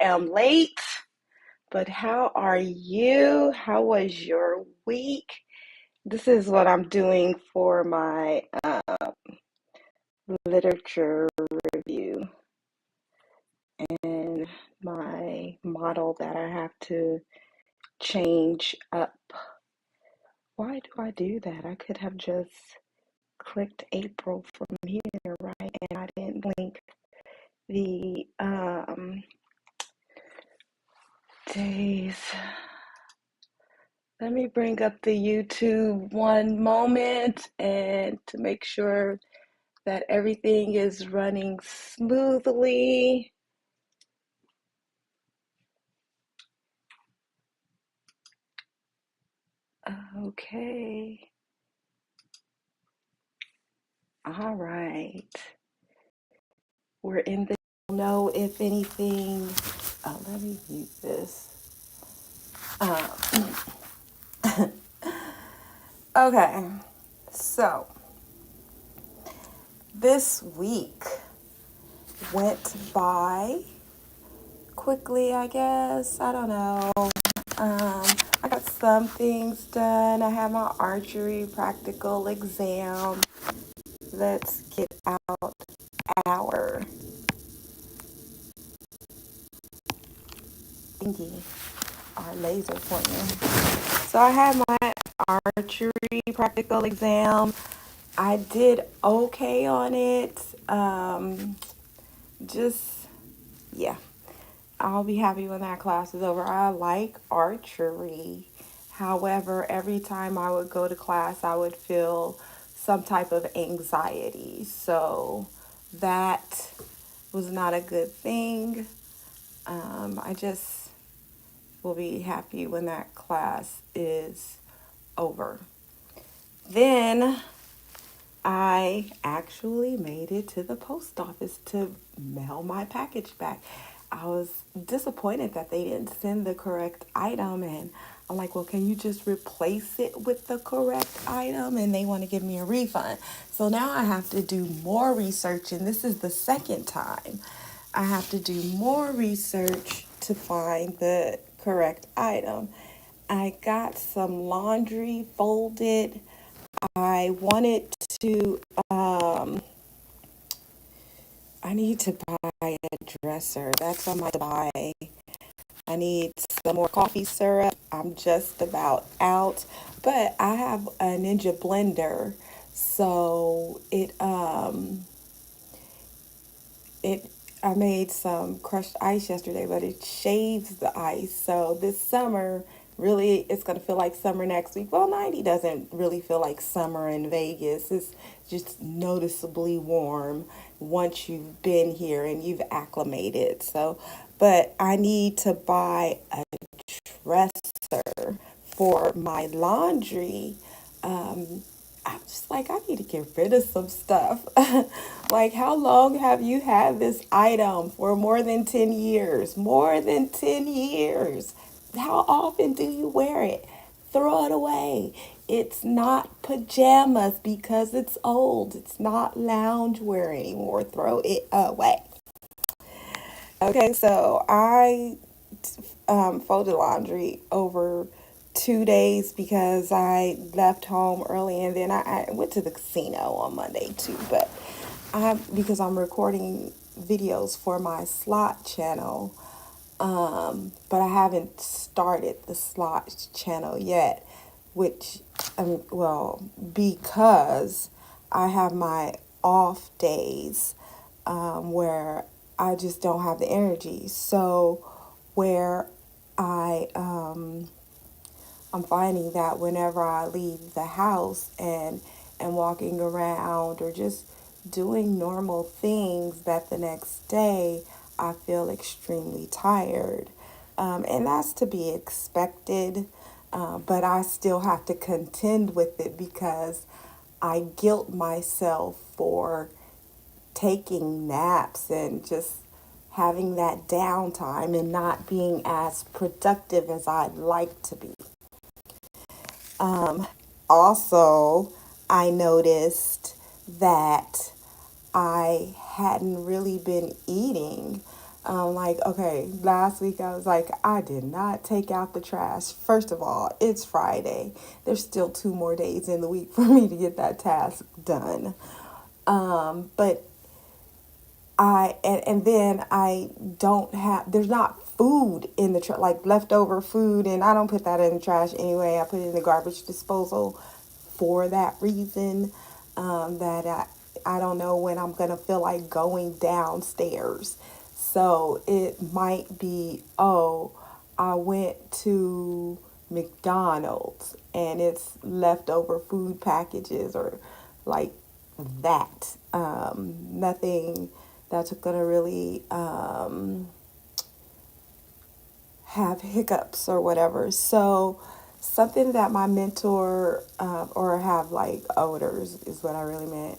am late, but how are you? How was your week? This is what I'm doing for my literature review and my model that I have to change up. Why do I do that? I could have just clicked April from here, right? And I didn't link the days. Let me bring up the YouTube one moment and to make sure that everything is running smoothly. Okay. All right. We're in the know if anything. Let me use this. Okay. So this week went by quickly, I guess. I don't know. I got some things done. I had my archery practical exam. Let's get out our thingy, our laser pointer. So I had my archery practical exam. I did okay on it. Just, yeah. I'll be happy when that class is over. I like archery. However, every time I would go to class, I would feel some type of anxiety. So that was not a good thing. I just will be happy when that class is over. Then I actually made it to the post office to mail my package back. I was disappointed that they didn't send the correct item, and I'm like, well, can you just replace it with the correct item? And they want to give me a refund. So now I have to do more research, and this is the second time I have to do more research to find the correct item. I got some laundry folded. I wanted to, I need to buy a dresser. That's on my to buy. I need some more coffee syrup. I'm just about out. But I have a Ninja blender. So it I made some crushed ice yesterday, but it shaves the ice. So this summer, really, it's going to feel like summer next week. Well, 90 doesn't really feel like summer in Vegas. It's just noticeably warm once you've been here and you've acclimated. So, but I need to buy a dresser for my laundry. I'm just like, I need to get rid of some stuff. Like, how long have you had this item? For more than 10 years. More than 10 years. How often do you wear it? Throw it away. It's not pajamas because it's old. It's not loungewear anymore. Throw it away. Okay, so I folded laundry over 2 days because I left home early and then I went to the casino on Monday too. But because I'm recording videos for my slot channel, but I haven't started the slot channel yet, which, well, because I have my off days where I just don't have the energy. So where I I'm finding that whenever I leave the house and walking around or just doing normal things, that the next day I feel extremely tired. And that's to be expected, but I still have to contend with it because I guilt myself for taking naps and just having that downtime and not being as productive as I'd like to be. Also, I noticed that I hadn't really been eating. Like, okay, last week I was like, I did not take out the trash. First of all, it's Friday. There's still 2 more days in the week for me to get that task done. But and then I don't have, there's not food in the trash, like leftover food, and I don't put that in the trash anyway. I put it in the garbage disposal for that reason. That I don't know when I'm gonna feel like going downstairs. So it might be, oh, I went to McDonald's and it's leftover food packages or like that. Nothing that's gonna really have hiccups or whatever. So something that my mentor or have like odors is what I really meant.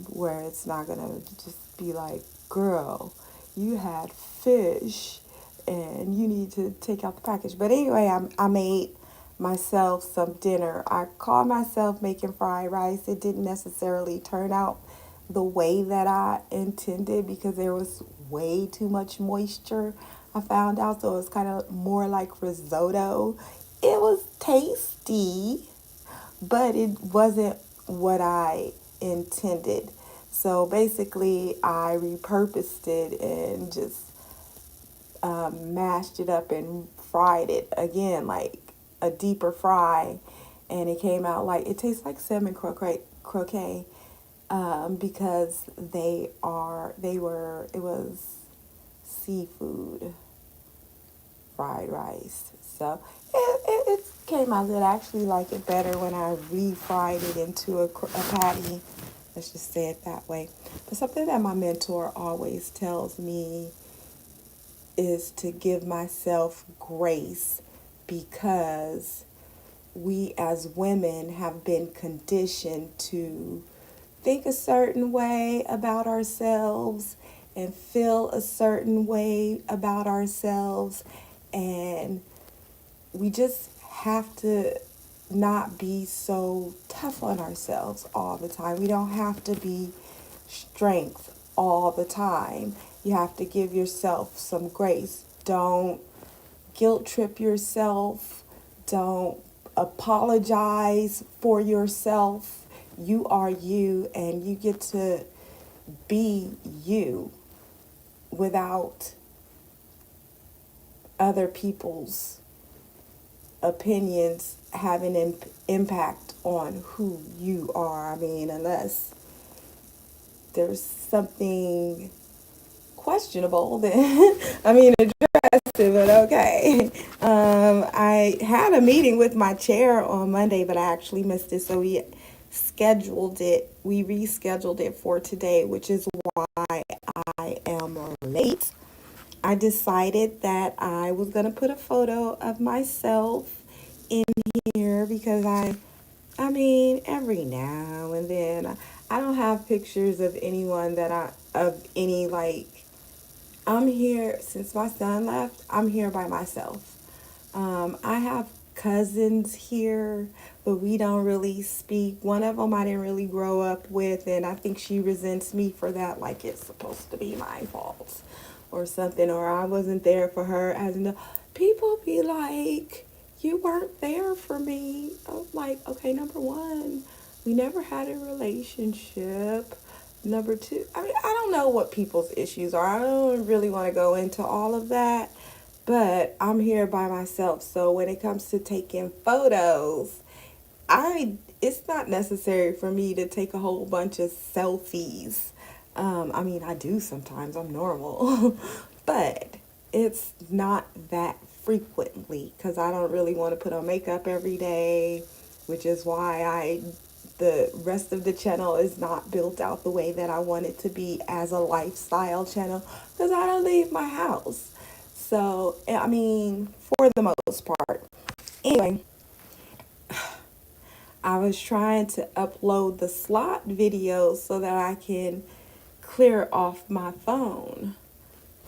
Where it's not gonna just be like, girl, you had fish and you need to take out the package. But anyway, I made myself some dinner. I called myself making fried rice. It didn't necessarily turn out the way that I intended because there was way too much moisture. I found out, so it was kind of more like risotto. It was tasty, but it wasn't what I intended. So basically, I repurposed it and just mashed it up and fried it again, like a deeper fry. And it came out like, it tastes like salmon croquet, because it was seafood fried rice. So it came out good. I actually like it better when I refried it into a patty. Let's just say it that way. But something that my mentor always tells me is to give myself grace because we as women have been conditioned to think a certain way about ourselves and feel a certain way about ourselves, and we just have to not be so tough on ourselves all the time. We don't have to be strength all the time. You have to give yourself some grace. Don't guilt trip yourself. Don't apologize for yourself. You are you, and you get to be you without other people's opinions having an impact on who you are. I mean, unless there's something questionable, then I mean, address it, but okay. I had a meeting with my chair on Monday, but I actually missed it, so we rescheduled it for today, which is why I am late. I decided that I was going to put a photo of myself in here because I mean, every now and then I don't have pictures of anyone of any like, I'm here since my son left, I'm here by myself. I have cousins here, but we don't really speak. One of them I didn't really grow up with, and I think she resents me for that, like it's supposed to be my fault or something, or I wasn't there for her. As in, people be like, you weren't there for me. I'm like, okay, number one, we never had a relationship. Number two, I mean, I don't know what people's issues are. I don't really want to go into all of that, but I'm here by myself. So when it comes to taking photos, it's not necessary for me to take a whole bunch of selfies. I mean, I do sometimes. I'm normal, but it's not that frequently because I don't really want to put on makeup every day, which is why the rest of the channel is not built out the way that I want it to be as a lifestyle channel because I don't leave my house. So, I mean, for the most part. Anyway, I was trying to upload the slot videos so that I can clear off my phone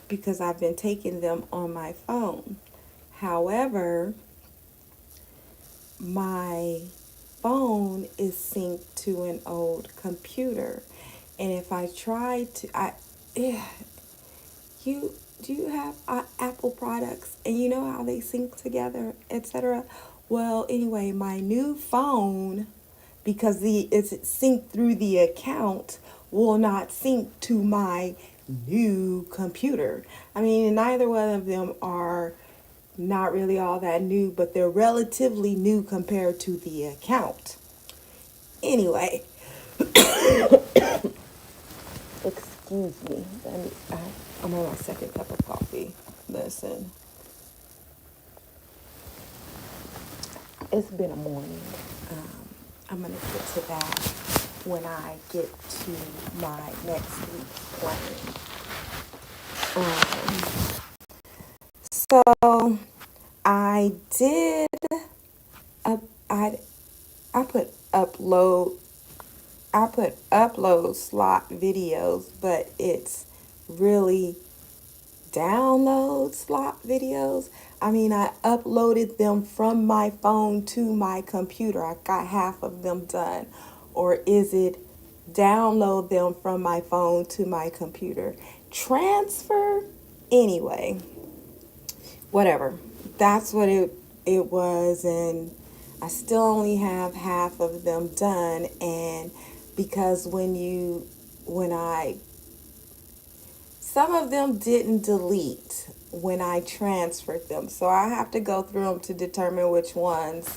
because I've been taking them on my phone. However, my phone is synced to an old computer. And if I try to, you do you have Apple products and you know how they sync together, etc. Well, anyway, my new phone, because it's synced through the account, will not sync to my new computer. I mean, neither one of them are not really all that new, but they're relatively new compared to the account. Anyway, excuse me. I'm on my second cup of coffee. Listen, it's been a morning. I'm going to get to that when I get to my next week's planning. So I did, up, I put upload slot videos, but it's really download slot videos. I mean, I uploaded them from my phone to my computer. I got half of them done. Or is it download them from my phone to my computer? Transfer? Anyway, whatever. That's what it was, and I still only have half of them done. And because when I some of them didn't delete when I transferred them, so I have to go through them to determine which ones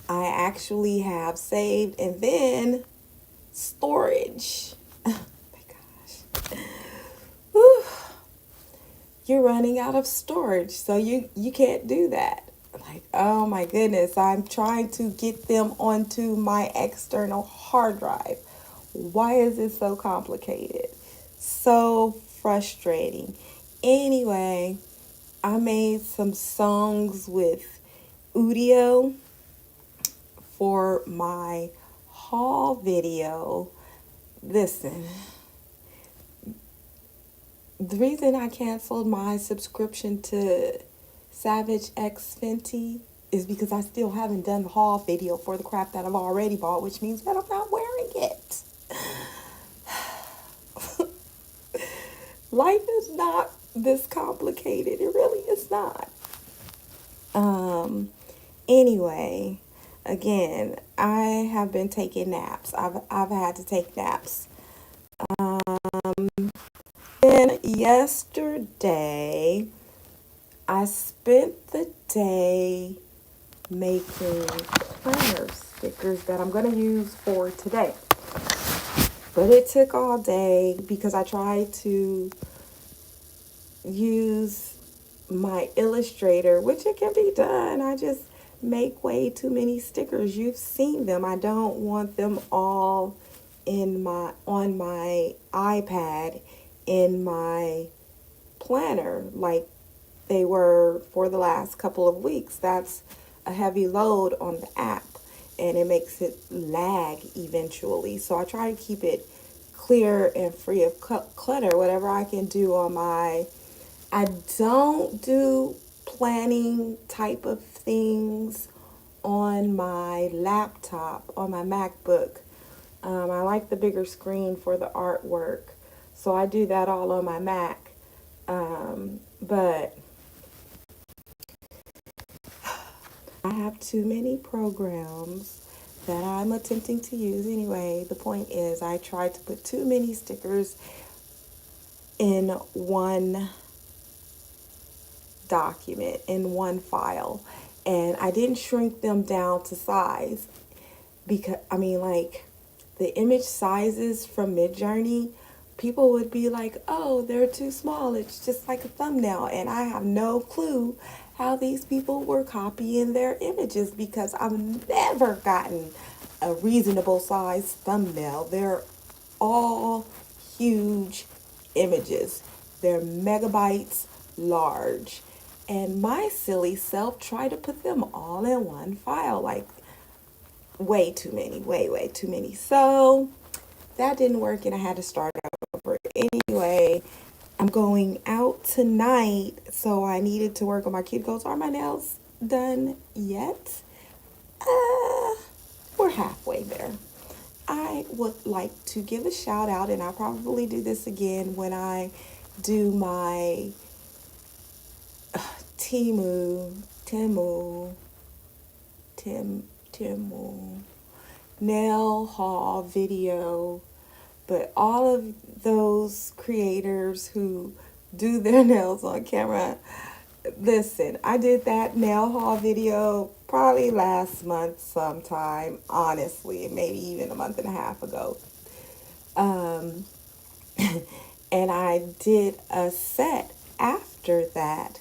I actually have saved. And then storage. Oh my gosh. Whew. You're running out of storage, so you can't do that. Like, oh my goodness, I'm trying to get them onto my external hard drive. Why is it so complicated? So frustrating. Anyway, I made some songs with Udio for my haul video. Listen, the reason I canceled my subscription to Savage X Fenty is because I still haven't done the haul video for the crap that I've already bought, which means that I'm not wearing it. Life is not this complicated. It really is not. Um, anyway, again, I have been taking naps. I've had to take naps. Then yesterday, I spent the day making planner stickers that I'm going to use for today. But it took all day because I tried to use my Illustrator, which it can be done. I just make way too many stickers. You've seen them. I don't want them all on my iPad in my planner like they were for the last couple of weeks. That's a heavy load on the app and it makes it lag eventually. So I try to keep it clear and free of clutter, whatever I can do on my. I don't do planning type of things on my laptop, on my MacBook. I like the bigger screen for the artwork, so I do that all on my Mac. But I have too many programs that I'm attempting to use. Anyway, the point is I tried to put too many stickers in one document, in one file, and I didn't shrink them down to size because I mean, like, the image sizes from Midjourney, people would be like, oh, they're too small, it's just like a thumbnail. And I have no clue how these people were copying their images because I've never gotten a reasonable size thumbnail. They're all huge images, they're megabytes large. And my silly self tried to put them all in one file, like way too many, way too many. So that didn't work and I had to start over. Anyway, I'm going out tonight, so I needed to work on my cuticles. Are my nails done yet? We're halfway there. I would like to give a shout out, and I'll probably do this again when I do my Timu, Timu, Tim, Timu nail haul video. But all of those creators who do their nails on camera, listen, I did that nail haul video probably last month sometime, honestly, maybe even a month and a half ago. Um, and I did a set after that,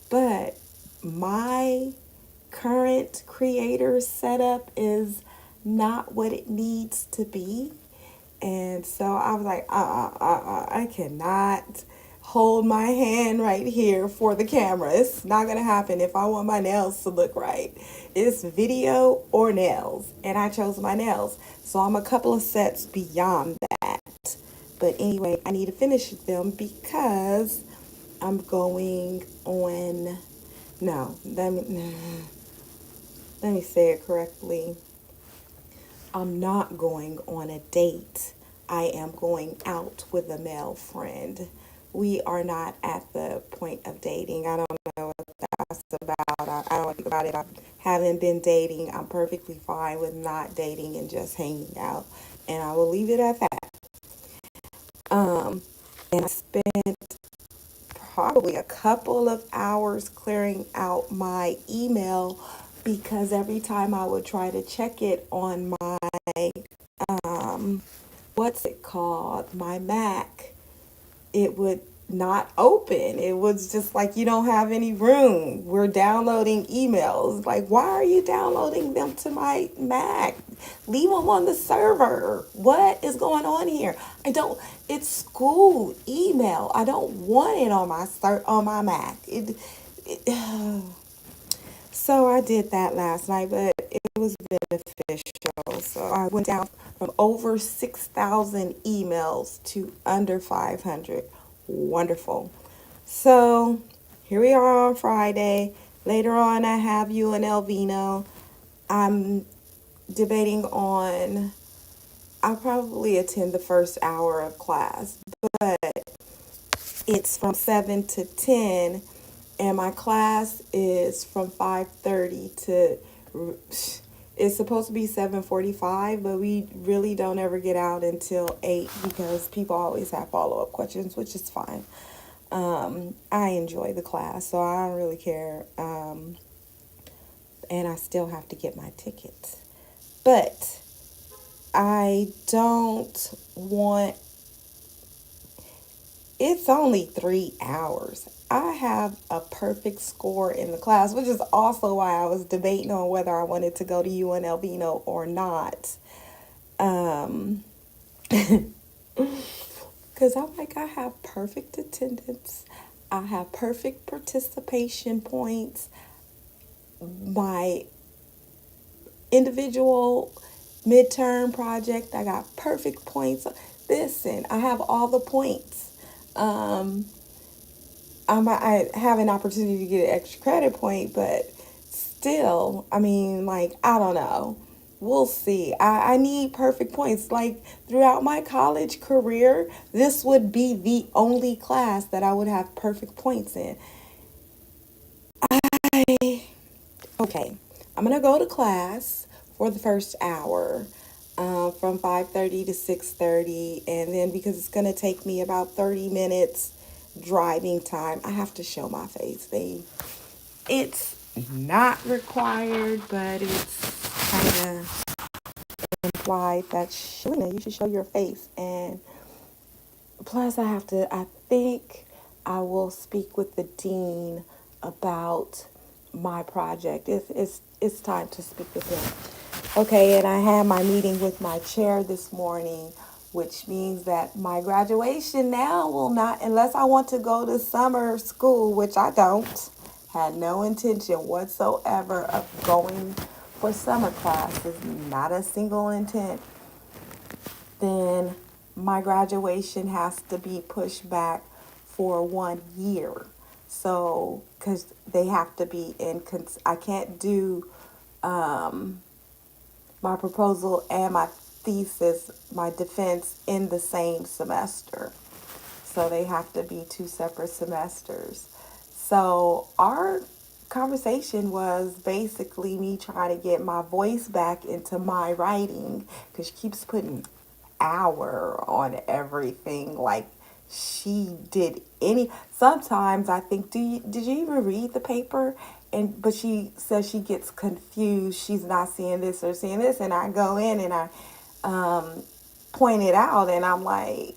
but my current creator setup is not what it needs to be. And so I was like, I cannot hold my hand right here for the camera. It's not going to happen if I want my nails to look right. It's video or nails. And I chose my nails. So I'm a couple of sets beyond that. But anyway, I need to finish them because I'm going on. No, let me say it correctly. I'm not going on a date. I am going out with a male friend. We are not at the point of dating. I don't know what that's about. I don't think about it. I haven't been dating. I'm perfectly fine with not dating and just hanging out. And I will leave it at that. Um, and I spent probably a couple of hours clearing out my email because every time I would try to check it on my um, what's it called? My Mac, it would not open. It was just like, you don't have any room. We're downloading emails. Like, why are you downloading them to my Mac? Leave them on the server. What is going on here? I don't, it's school email. I don't want it on my Mac. So I did that last night, but it was beneficial. So I went down from over 6,000 emails to under 500. Wonderful. So here we are on Friday. Later on, I have you and Elvino. I'm debating on, I'll probably attend the first hour of class, but it's from 7 to 10, and my class is from 5:30 to, it's supposed to be 7:45, but we really don't ever get out until 8 because people always have follow-up questions, which is fine. I enjoy the class, so I don't really care. And I still have to get my tickets. But I don't want, it's only 3 hours. I have a perfect score in the class, which is also why I was debating on whether I wanted to go to UNLV or not. Because I'm like, I have perfect attendance, I have perfect participation points, my individual midterm project, I got perfect points. Listen, I have all the points. Um, I have an opportunity to get an extra credit point, but still, I mean, like, I don't know. We'll see. I need perfect points. Like, throughout my college career, this would be the only class that I would have perfect points in. I, okay, I'm going to go to class for the first hour. From 5:30 to 6:30, and then because it's going to take me about 30 minutes driving time, I have to show my face. It's not required, but it's kind of implied that you should show your face. And plus, I think I will speak with the dean about my project. It's time to speak with him. Okay, and I had my meeting with my chair this morning, which means that my graduation now will not, unless I want to go to summer school, which I don't, had no intention whatsoever of going for summer classes, not a single intent, then my graduation has to be pushed back for 1 year. So, because they have to be I can't do my proposal and my thesis, my defense in the same semester. So they have to be two separate semesters. So our conversation was basically me trying to get my voice back into my writing because she keeps putting hour on everything. Like she did any. Sometimes I think, did you even read the paper? And but she says she gets confused. She's not seeing this or seeing this, and I go in and I point it out, and I'm like,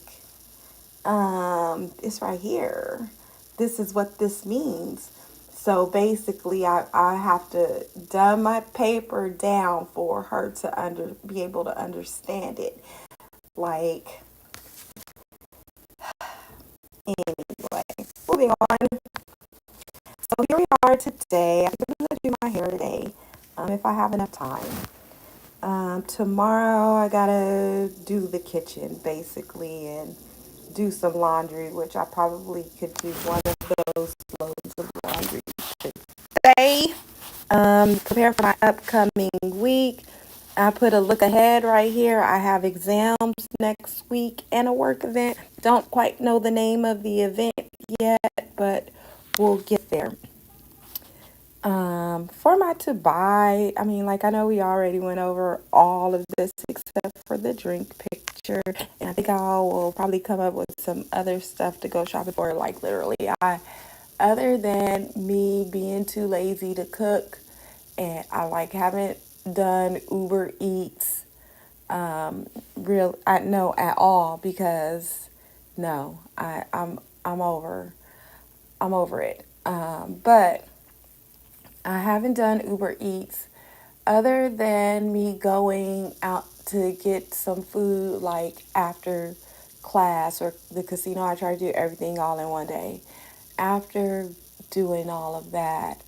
it's right here. This is what this means. So basically, I have to dumb my paper down for her to be able to understand it. Like, anyway, moving on. So here we are today. I think I'm gonna do my hair today, if I have enough time. Tomorrow I gotta do the kitchen basically and do some laundry, which I probably could do one of those loads of laundry today. Prepare for my upcoming week. I put a look ahead right here. I have exams next week and a work event. Don't quite know the name of the event yet, but we'll get there. Format to buy. I mean, like I know we already went over all of this except for the drink picture, and I think I will probably come up with some other stuff to go shopping for. Like literally, other than me being too lazy to cook, and I like haven't done Uber Eats, I know at all because no, I'm over it. But I haven't done Uber Eats other than me going out to get some food like after class or the casino. I try to do everything all in one day. After doing all of that,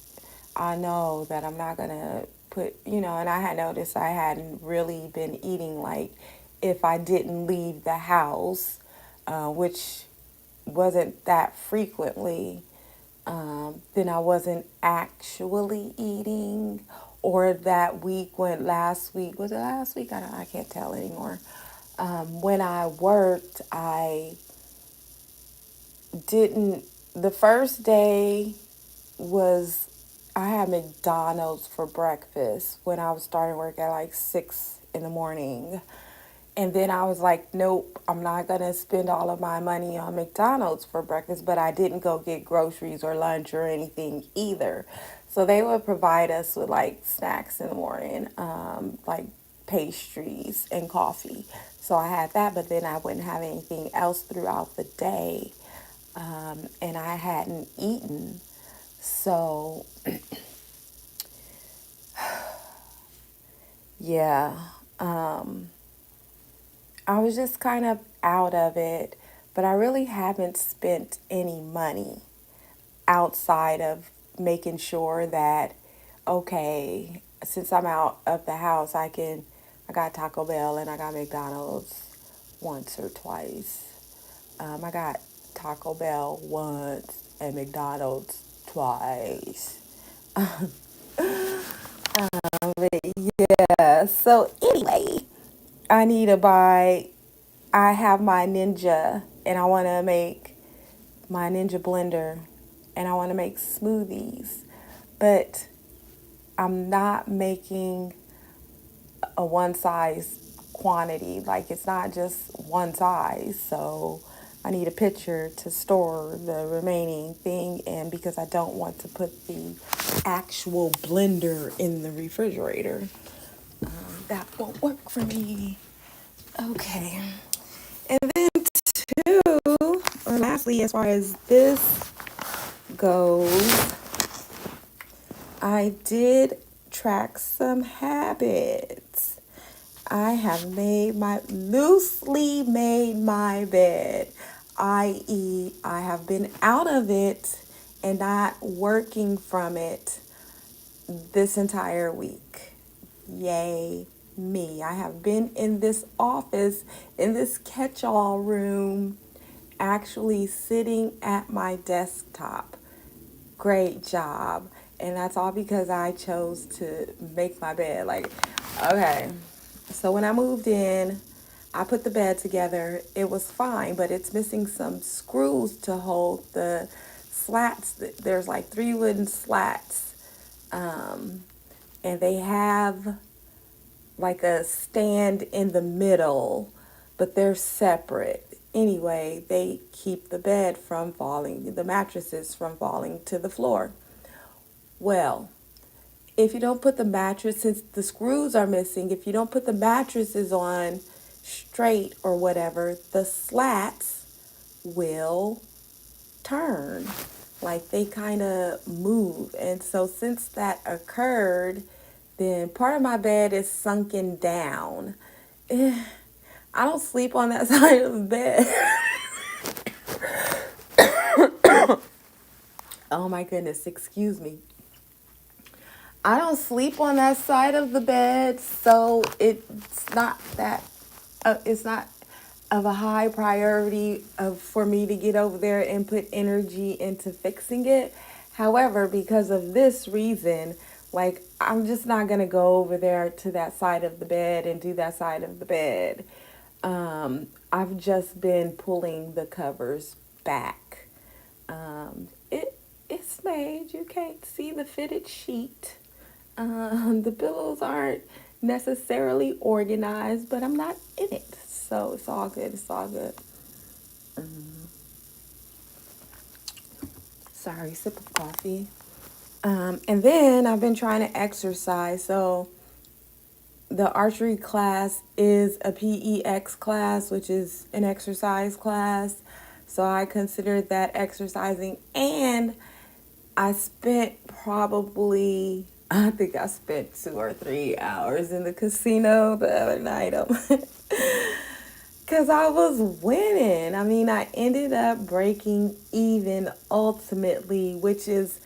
I know that I'm not gonna and I had noticed I hadn't really been eating like if I didn't leave the house, which wasn't that frequently, then I wasn't actually eating. Or that week when last week, was it last week? I can't tell anymore. When I worked, I didn't, the first day was, I had McDonald's for breakfast when I was starting work at like 6 in the morning. And then I was like, nope, I'm not going to spend all of my money on McDonald's for breakfast, but I didn't go get groceries or lunch or anything either. So they would provide us with like snacks in the morning, like pastries and coffee. So I had that, but then I wouldn't have anything else throughout the day. And I hadn't eaten. So, yeah. I was just kind of out of it, but I really haven't spent any money outside of making sure that, okay, since I'm out of the house, I got Taco Bell and I got McDonald's once or twice. I got Taco Bell once and McDonald's twice. But yeah, so anyway, I need to buy I have my Ninja and I want to make my Ninja blender and I want to make smoothies. But I'm not making a one size quantity. Like it's not just one size. So I need a pitcher to store the remaining thing in because I don't want to put the actual blender in the refrigerator. That won't work for me. Okay. And then two, or lastly, as far as this goes, I did track some habits. I have loosely made my bed, i.e., I have been out of it and not working from it this entire week. Yay me. I have been in this office, in this catch all room, actually sitting at my desktop. Great job. And that's all because I chose to make my bed. Like, okay. So when I moved in, I put the bed together. It was fine, but it's missing some screws to hold the slats. There's like three wooden slats, um, and they have like a stand in the middle, but they're separate. Anyway, they keep the bed from falling, the mattresses from falling to the floor. Well, if you don't put the mattress, since the screws are missing, if you don't put the mattresses on straight or whatever, the slats will turn. Like they kind of move. And so since that occurred, then part of my bed is sunken down. I don't sleep on that side of the bed. Oh my goodness, excuse me. I don't sleep on that side of the bed, so it's not of a high priority for me to get over there and put energy into fixing it. However, because of this reason, like I'm just not gonna go over there to that side of the bed and do that side of the bed. I've just been pulling the covers back. It's made. You can't see the fitted sheet. The pillows aren't necessarily organized, but I'm not in it. So it's all good. It's all good. Sorry, sip of coffee. And then I've been trying to exercise. So the archery class is a PEX class, which is an exercise class. So I considered that exercising. And I spent probably, I think I spent 2 or 3 hours in the casino the other night. Because I was winning. I mean, I ended up breaking even ultimately, which is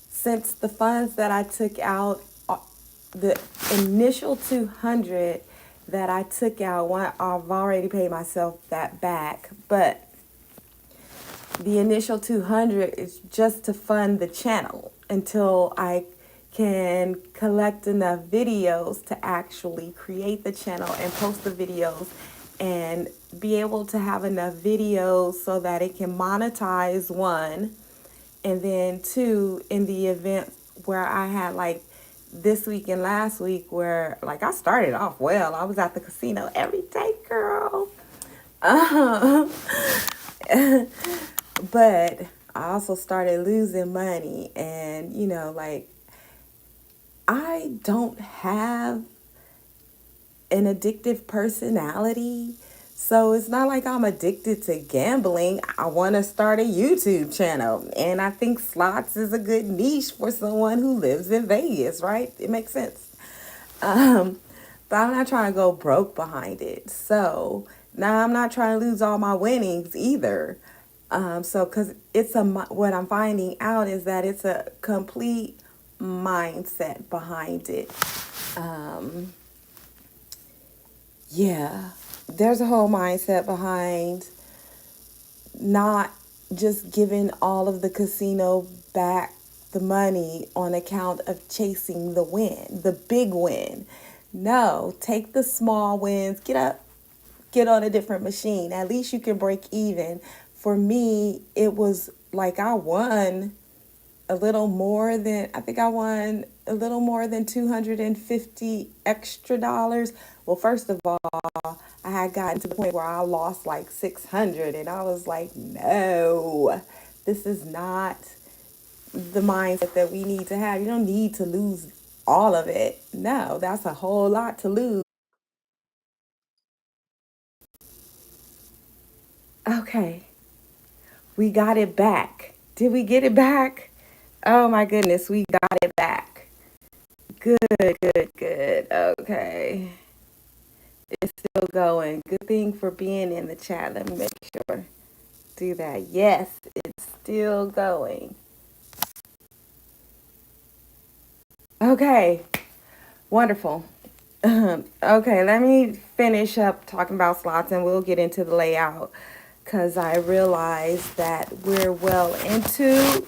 since the funds that I took out, the initial 200 that I took out, I've already paid myself that back, but the initial 200 is just to fund the channel until I can collect enough videos to actually create the channel and post the videos and be able to have enough videos so that it can monetize, one, and then two, in the event where I had like this week and last week where like I started off well. I was at the casino every day, girl. Um, but I also started losing money, and like I don't have an addictive personality. So it's not like I'm addicted to gambling. I want to start a YouTube channel. And I think slots is a good niche for someone who lives in Vegas, right? It makes sense. Um, but I'm not trying to go broke behind it. So now I'm not trying to lose all my winnings either. So because what I'm finding out is that it's a complete mindset behind it. Um, Yeah, there's a whole mindset behind not just giving all of the casino back the money on account of chasing the win, the big win. No, take the small wins, get up, get on a different machine. At least you can break even. For me, it was like I won a little more than, I think I won a little more than 250 extra dollars. Well, first of all, I had gotten to the point where I lost like 600, and I was like, no, this is not the mindset that we need to have. You don't need to lose all of it. No, that's a whole lot to lose. Okay, we got it back. Did we get it back? Oh my goodness, we got it back. Good, good, good. Okay. It's still going. Good thing for being in the chat. Let me make sure. Do that. Yes, it's still going. Okay, wonderful. Okay, let me finish up talking about slots and we'll get into the layout because I realize that we're well into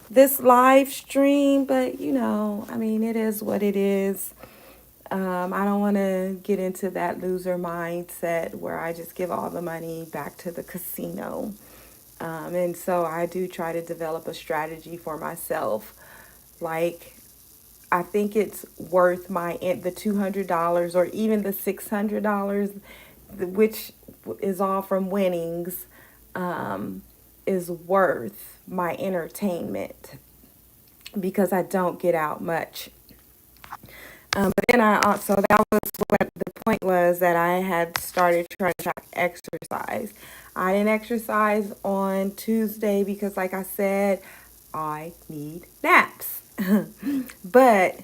this live stream, but I mean, it is what it is. I don't want to get into that loser mindset where I just give all the money back to the casino. And so I do try to develop a strategy for myself. Like, I think it's worth the $200 or even the $600, which is all from winnings, is worth my entertainment because I don't get out much. But then I also, that was what the point was, that I had started trying to track exercise. I didn't exercise on Tuesday because, like I said, I need naps. But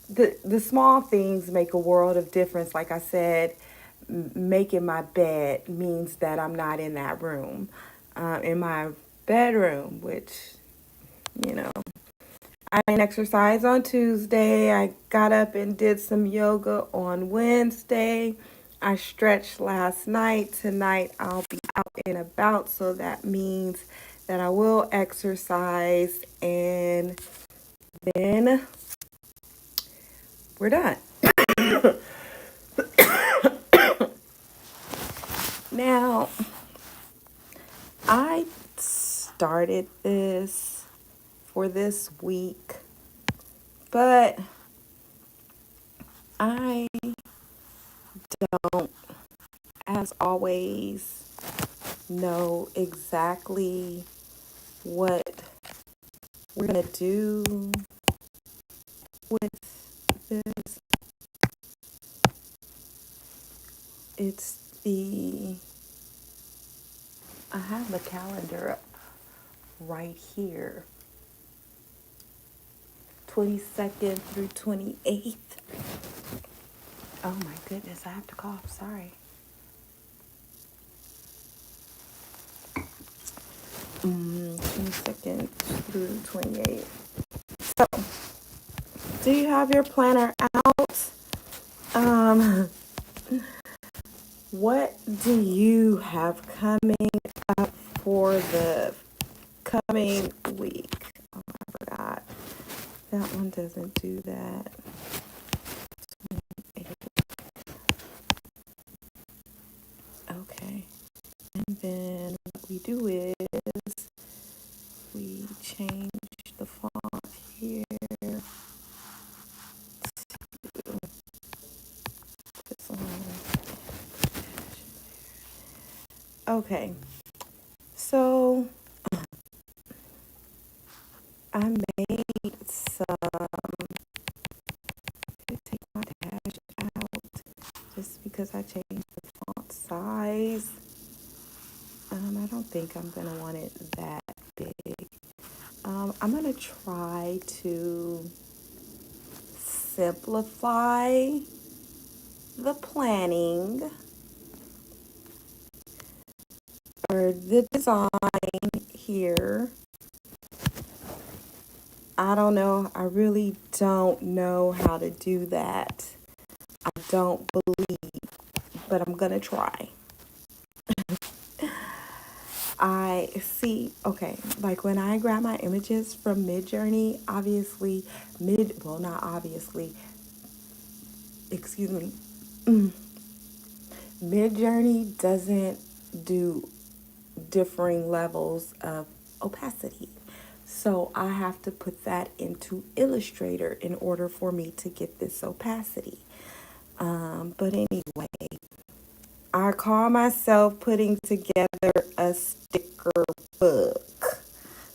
the small things make a world of difference. Like I said, making my bed means that I'm not in that room, in my bedroom, which, you know, I didn't exercise on Tuesday. I got up and did some yoga on Wednesday. I stretched last night. Tonight I'll be out and about, so that means that I will exercise, and then we're done. Now, I started this for this week, but I don't, as always, know exactly what we're going to do with this. It's the, I have the calendar right here, 22nd through 28th. Oh my goodness, I have to cough, sorry. 22nd through 28th. So, do you have your planner out? Um, what do you have coming up for the coming week? Oh, I forgot. That one doesn't do that. Okay. And then what we do is we change the font here to this one. Okay. So I made some, take my dash out just because I changed the font size. I don't think I'm gonna want it that big. I'm gonna try to simplify the planning or the design here. I don't know. I really don't know how to do that. I don't believe, but I'm gonna try. I see, okay, like when I grab my images from Midjourney, obviously, well, not obviously, excuse me, Midjourney doesn't do differing levels of opacity. So I have to put that into Illustrator in order for me to get this opacity. But anyway, I call myself putting together a sticker book.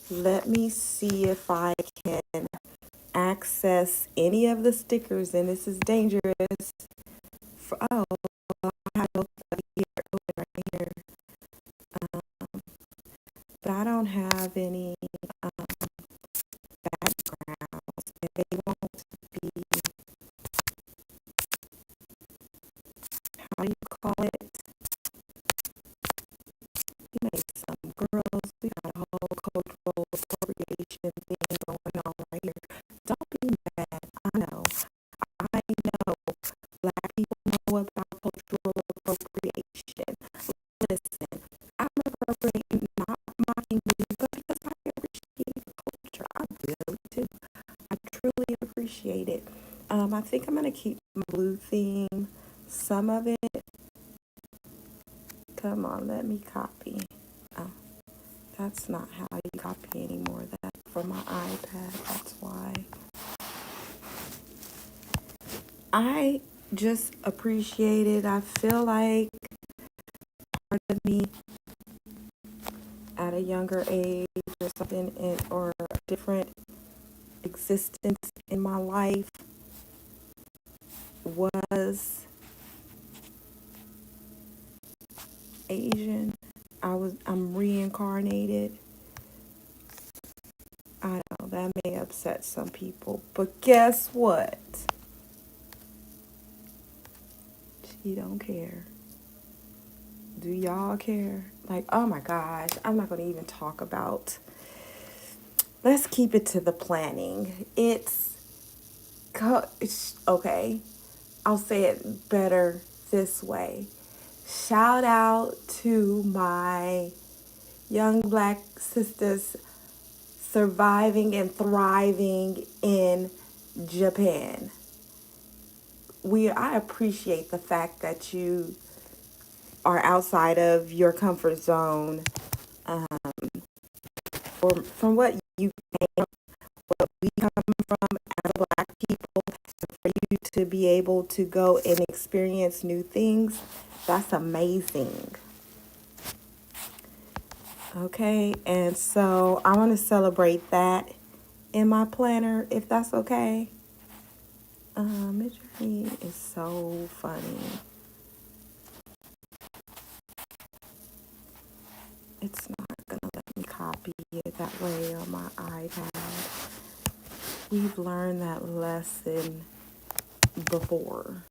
Let me see if I can access any of the stickers, and this is dangerous. Oh, I have both here, open right here. But I don't have any backgrounds, and they won't be, how do you call it? We made some girls. We got a whole cultural appropriation thing going on right here. Don't be mad. I know. Black people know about cultural appropriation. Listen, I'm appropriating, not mocking you, but because I appreciate the culture. I really do. I truly appreciate it. I think I'm going to keep blue theme. Some of it, come on, let me copy. Oh, that's not how you copy anymore. That for my iPad, that's why. I just appreciate it. I feel like part of me at a younger age or something, or a different existence in my life was Asian. I'm reincarnated. I know that may upset some people, but guess what? She don't care. Do y'all care? Like, oh my gosh, I'm not going to even talk about. Let's keep it to the planning. It's okay. I'll say it better this way. Shout out to my young black sisters surviving and thriving in Japan. I appreciate the fact that you are outside of your comfort zone, um, from what you came, what we come from as black people, for you to be able to go and experience new things, that's amazing. Okay, and so I want to celebrate that in my planner, if that's okay. Midjourney is so funny. It's not gonna let me copy it that way on my iPad. We've learned that lesson before.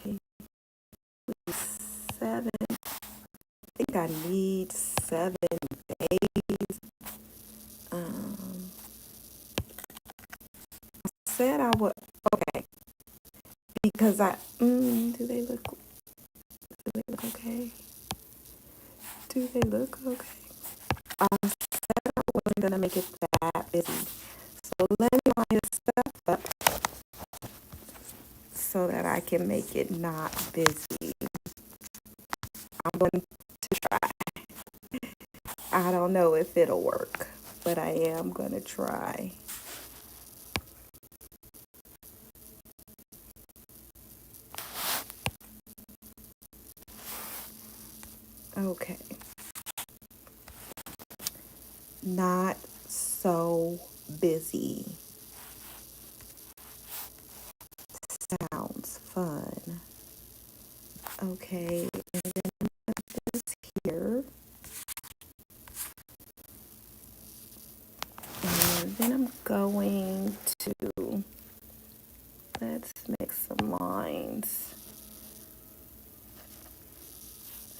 Okay, 7. I think I need 7 days. Um, I said I would. Okay, because do they look okay? Do they look okay? I said I wasn't gonna make it that busy. So let me line this stuff up so that I can make it not busy. I'm going to try. I don't know if it'll work, but I am going to try. Okay. Not so busy. Sounds fun. Okay, and then this here. And then I'm going to, let's make some lines.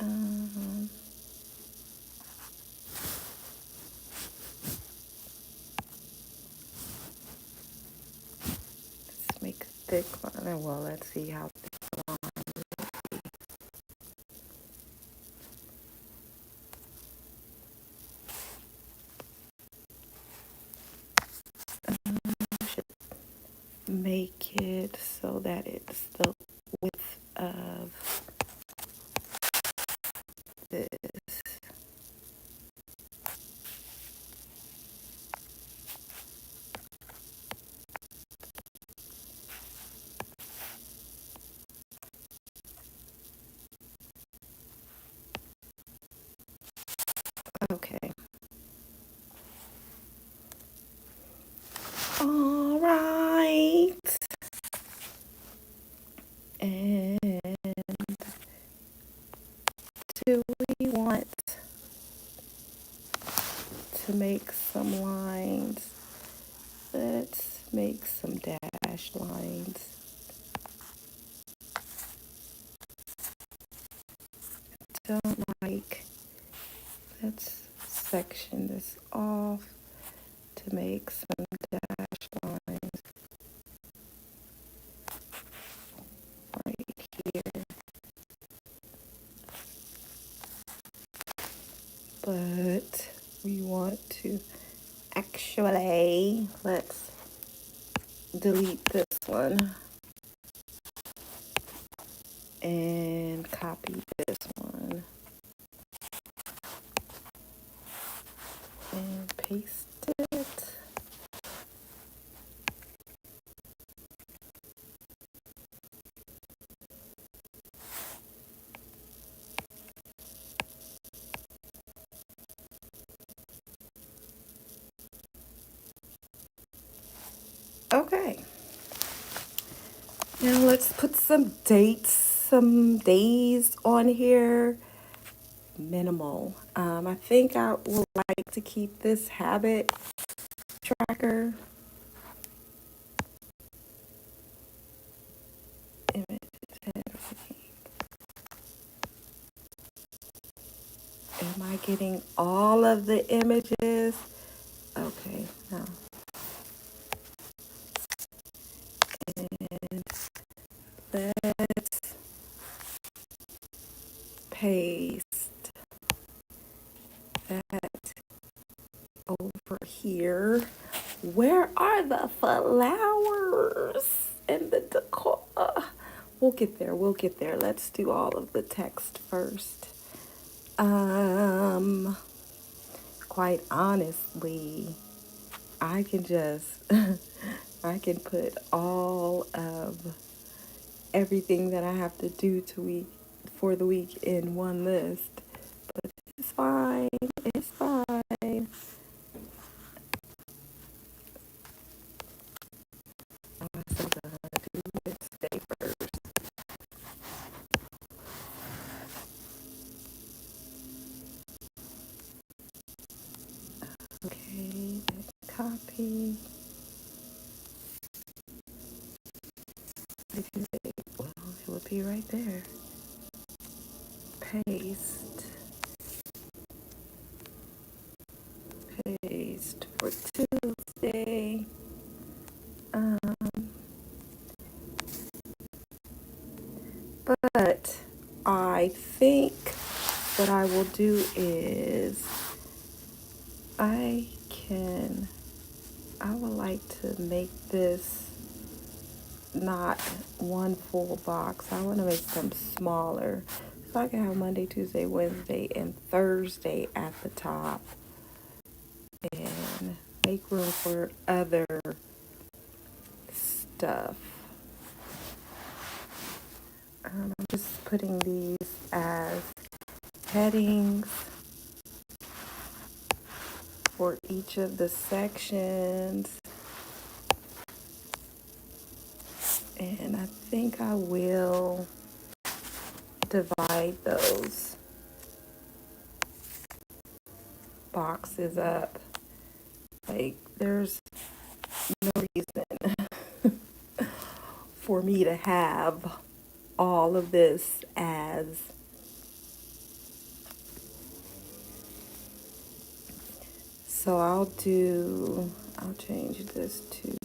Um, let's make a thick line. Well, let's see how thick the line should make it so that it's the width of this. Okay. All right. And do we want to make some lines? Let's make some dash lines. Don't like, let's section this off to make some dash lines right here. But we want to actually, let's delete this one and copy this one and paste it. Okay. Now let's put some dates, some days on here. Minimal. I think I would like to keep this habit tracker. Am I getting all of the images? Okay, no. And let's paste that over here. Where are the flowers and the decor? We'll get there. We'll get there. Let's do all of the text first. Quite honestly, I can just I can put all of everything that I have to do for the week in one list. But it's fine. It's fine. I'm still gonna do Wednesday first. Okay, copy. Well, it would be right there. Paste. Paste for Tuesday. But I think what I will do is I would like to make this not one full box. I want to make them smaller so I can have Monday, Tuesday, Wednesday, and Thursday at the top and make room for other stuff. I'm just putting these as headings for each of the sections. And I think I will divide those boxes up. Like, there's no reason for me to have all of this as so I'll change this to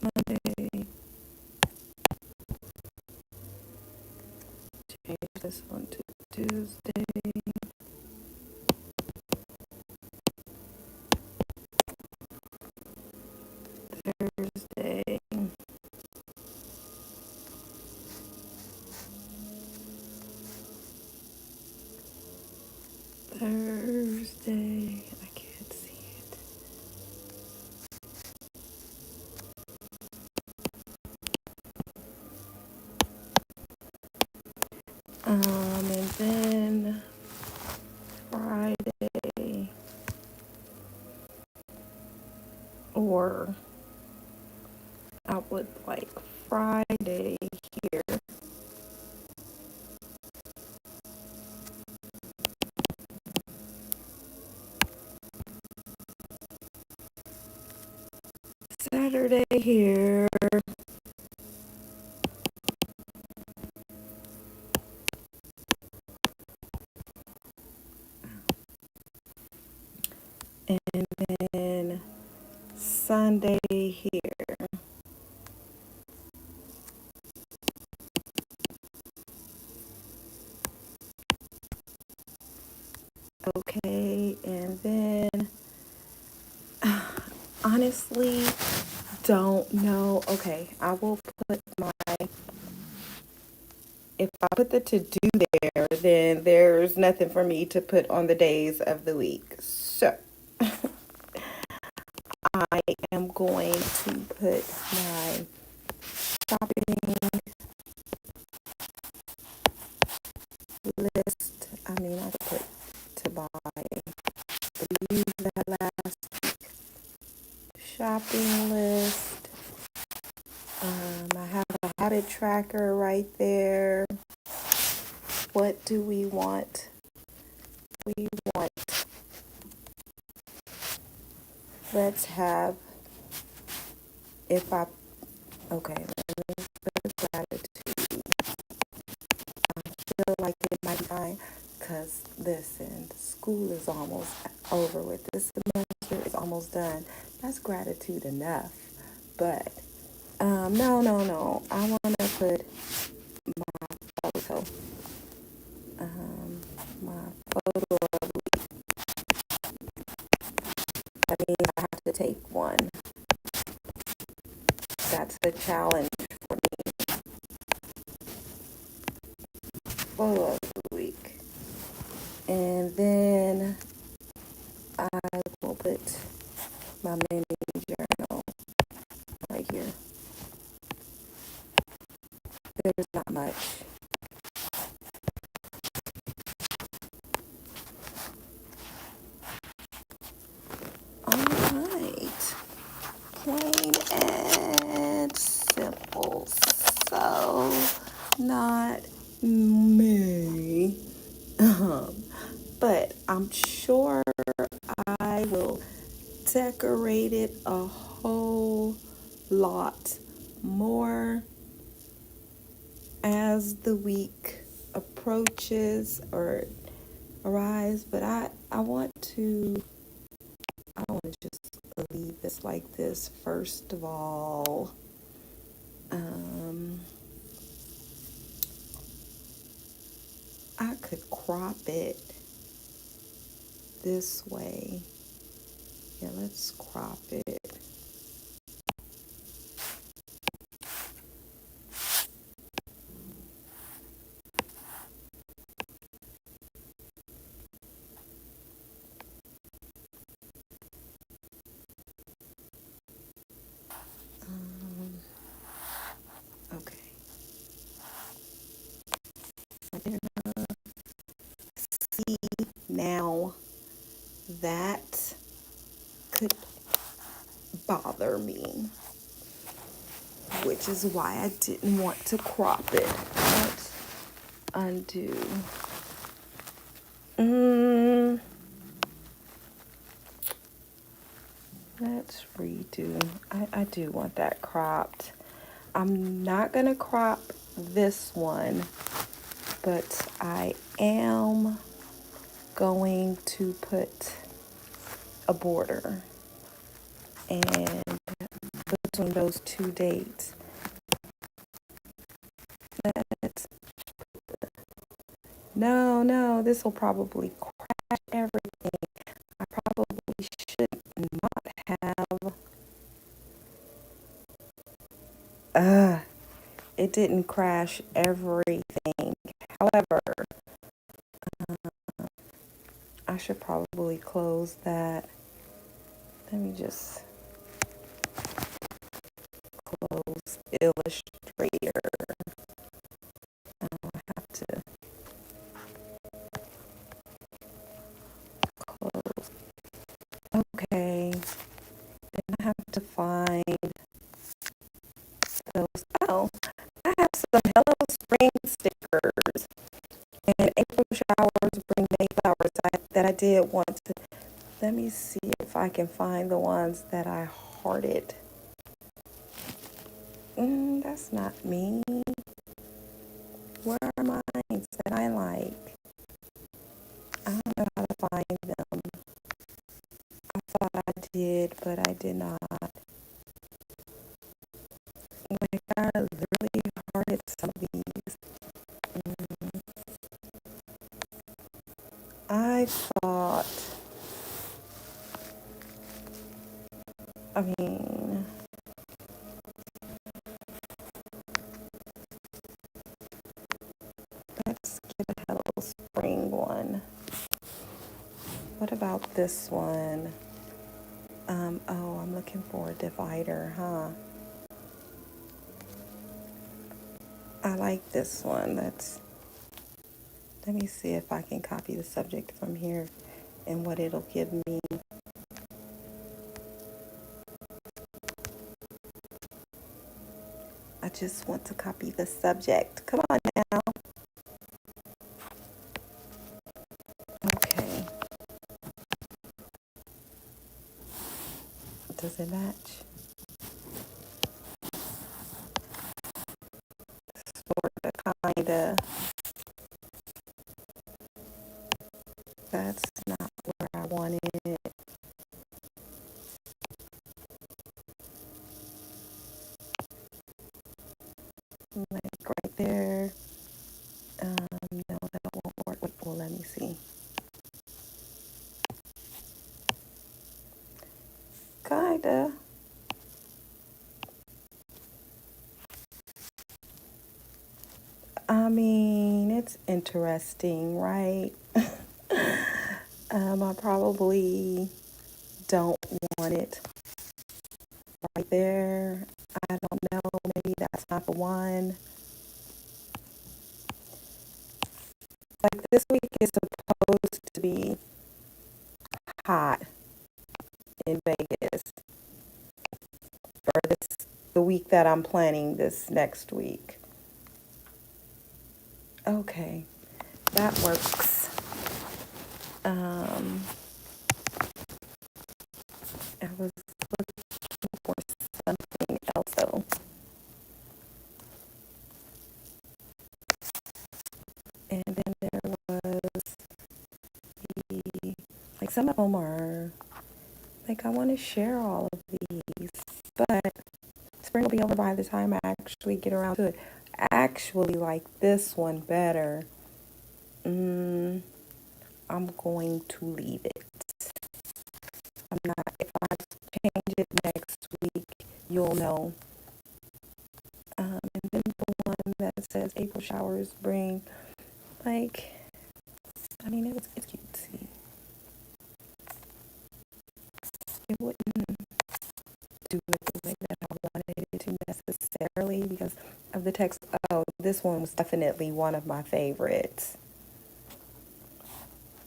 Monday, change this one to Tuesday, Thursday, Thursday. I can't see it. And then Friday, or I would like Friday here. Saturday here. And then Sunday here. Okay, and then honestly don't know. Okay, I will put my, if I put the to do there, then there's nothing for me to put on the days of the week. So I am going to put my shopping list. I mean, I could put to buy, but use that last shopping list. I have a habit tracker right there. What do we want? We want, let's have, if I, okay, let me put gratitude. I feel like it might be fine because, listen, school is almost over with. This semester is almost done. That's gratitude enough. But, no, no, no. I want to put my photo. My photo, that means I have to take one. That's the challenge for me. Photo of the week. And then I will put my mini journal right here. There's not much. All right. Plain and simple. So, not me. But I'm sure I will decorate it a whole lot more as the week approaches or arrives. But I want to, I don't want to just leave this like this. First of all, um, I could crop it this way. Yeah, let's crop it. Um, okay. See, now that could bother me, which is why I didn't want to crop it. Let's undo. Mm, let's redo. I do want that cropped. I'm not gonna crop this one, but I am going to put a border and between those two dates. Let's, no, no, this will probably crash everything. I probably should not have. It didn't crash everything. However, I should probably close that. Let me just close Illustrator. I have to close. Okay. Then I have to find those. Oh, I have some Hello Spring stickers and April showers bring May flowers that I did want to. Let me see if I can find the ones that I hearted. That's not me. Where are mine that I like? I don't know how to find them. I thought I did, but I did not. Like, I literally hearted some of these. I thought I mean, let's get a Hello Spring one. What about this one? Oh, I'm looking for a divider, huh? I like this one. Let me see if I can copy the subject from here and what it'll give me. I just want to copy the subject. Come on now. Okay. Does it match? Sorta, kinda. That's not where I wanted it. Like right there. No, that won't work. Wait, well, let me see. Kinda. I mean, it's interesting, right? I probably don't want it right there. I don't know. Maybe that's not the one. Like this week is supposed to be hot in Vegas, or the week that I'm planning this next week. Okay, that works. I was looking for something else though. And then there was like some of them are like I want to share all of these, but spring will be over by the time I actually get around to it. I actually like this one better. I'm going to leave it. I'm not. If I change it next week, you'll know. And then the one that says April showers bring, like, I mean, it's cute to see. It wouldn't do it the way that I wanted it to necessarily because of the text. Oh, this one was definitely one of my favorites.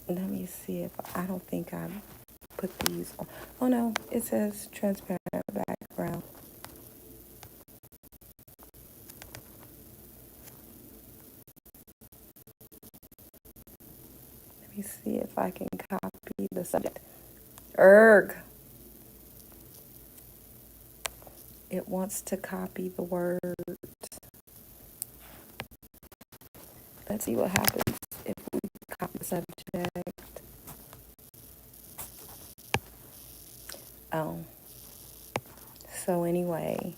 Let me see if I don't think I put these on. Oh no, it says transparent background. Let me see if I can copy the subject. Erg. It wants to copy the word. Let's see what happens if we copy the subject. Oh. So anyway,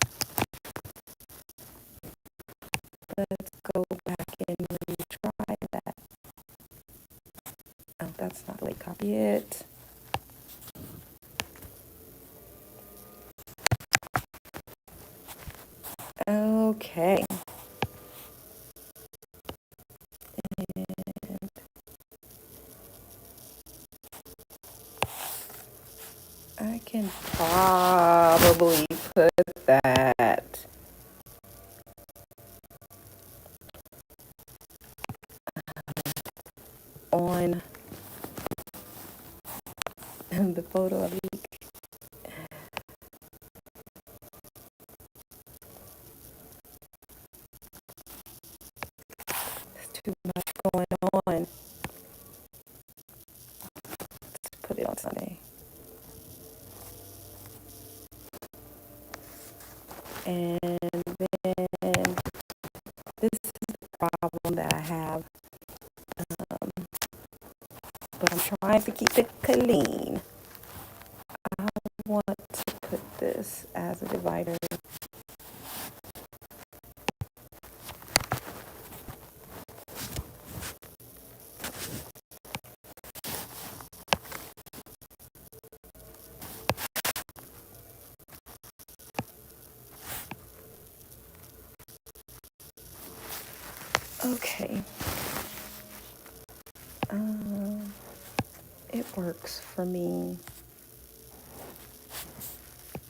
let's go back and retry that. Oh, that's not the way to copy it. Okay. And I can probably put that on the photo of the week. There's too much going on. Let's put it on Sunday. And then this is the problem that I have. But I'm trying to keep it clean. I want to put this as a divider. Okay. It works for me,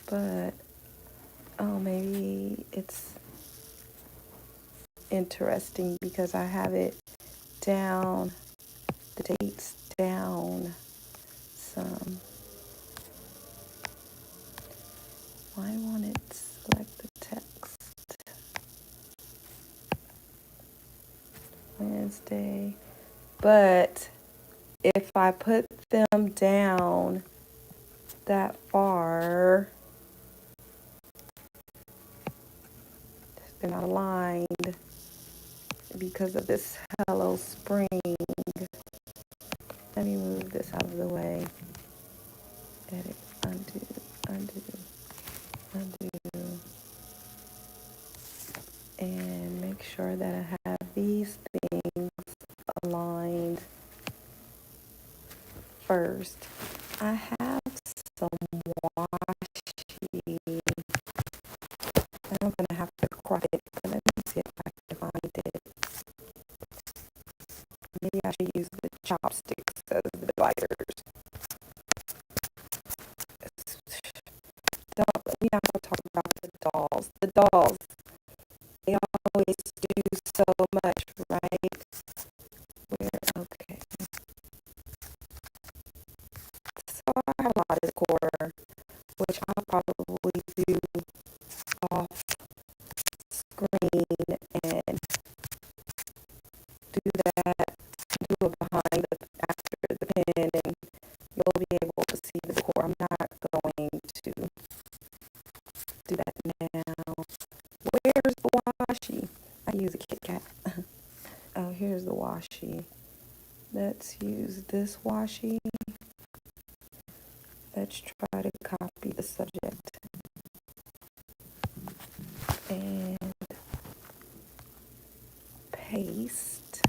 but maybe it's interesting because I have it down, the dates down some. Why won't it select the text? Wednesday. But if I put them down that far, they're not aligned because of this Hello Spring. Let me move this out of the way. Edit, undo, undo, undo. And make sure that I have these things aligned first. I have some washi. I'm going to have to crop it, but let me see if I can find it. Maybe I should use the chopsticks as the dividers. We have to talk about the dolls. The dolls, they always do so much, right? Okay. So I have a lot of decor, which I'll probably do off screen and do that, do it behind after the pen, and you'll be able to see the decor. I'm not going to do that now. Where's the washi? I use a Kit Kat. Oh, here's the washi. Let's use this washi. Let's try to copy the subject and paste,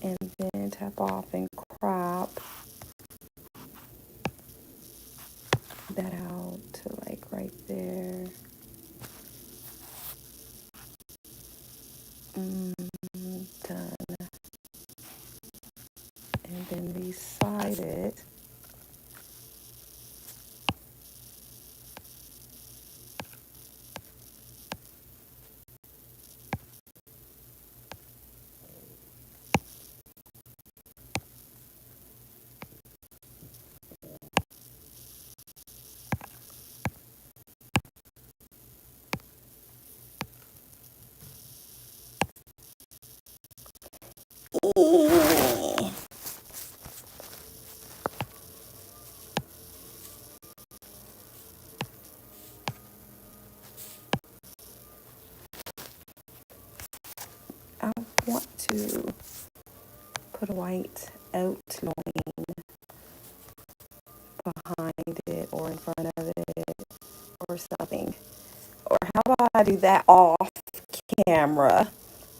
and then tap off and crop that out to like right there. Done. And then beside it, I want to put a white outline behind it or in front of it or something. Or how about I do that off camera,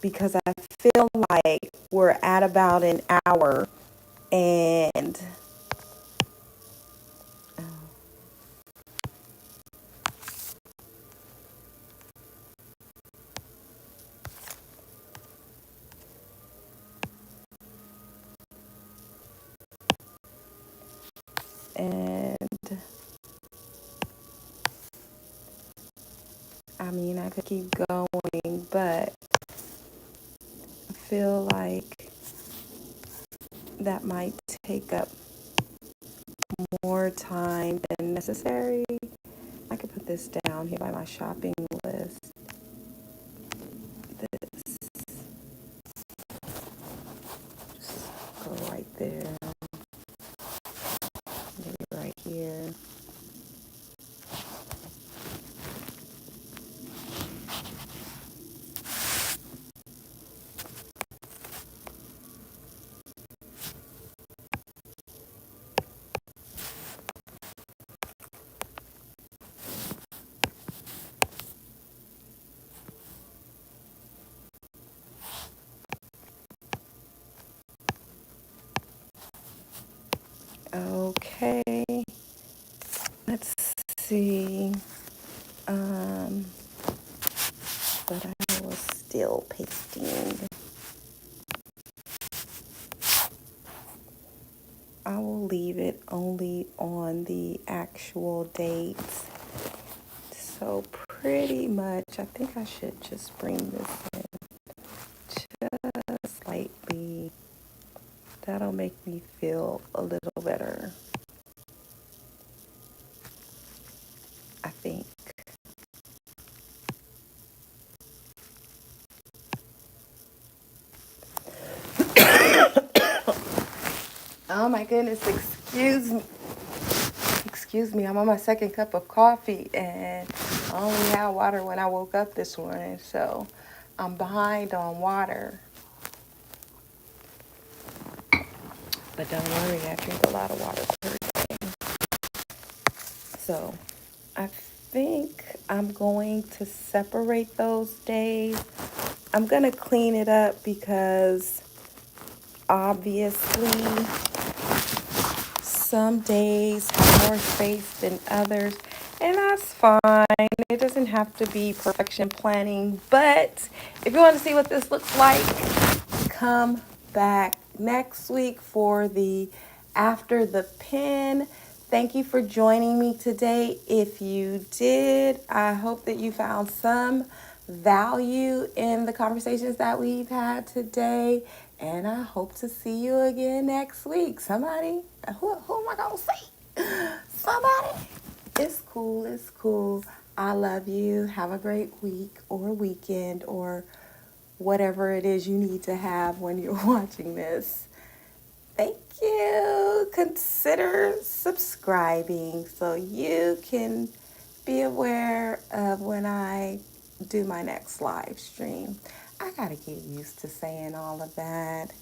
because I feel like we're at about an hour and and I mean, I could keep going, but I feel like that might take up more time than necessary. I could put this down here by my shopping list. This, just go right there, maybe right here. Okay, let's see. But I was still pasting. leave it only on the actual date. So pretty much, I think I should just bring this in just slightly. That'll make me feel a little better, I think. Oh my goodness, excuse me. Excuse me, I'm on my second cup of coffee and I only had water when I woke up this morning, so I'm behind on water. But don't worry, I drink a lot of water per day. So I think I'm going to separate those days. I'm going to clean it up because obviously some days have more space than others, and that's fine. It doesn't have to be perfection planning, but if you want to see what this looks like, come back next week for the After the Pen. Thank you for joining me today. If you did, I hope that you found some value in the conversations that we've had today. And I hope to see you again next week. Somebody, who am I going to see? Somebody. It's cool. It's cool. I love you. Have a great week or weekend or whatever it is you need to have when you're watching this. Thank you. Consider subscribing so you can be aware of when I do my next live stream. I gotta get used to saying all of that.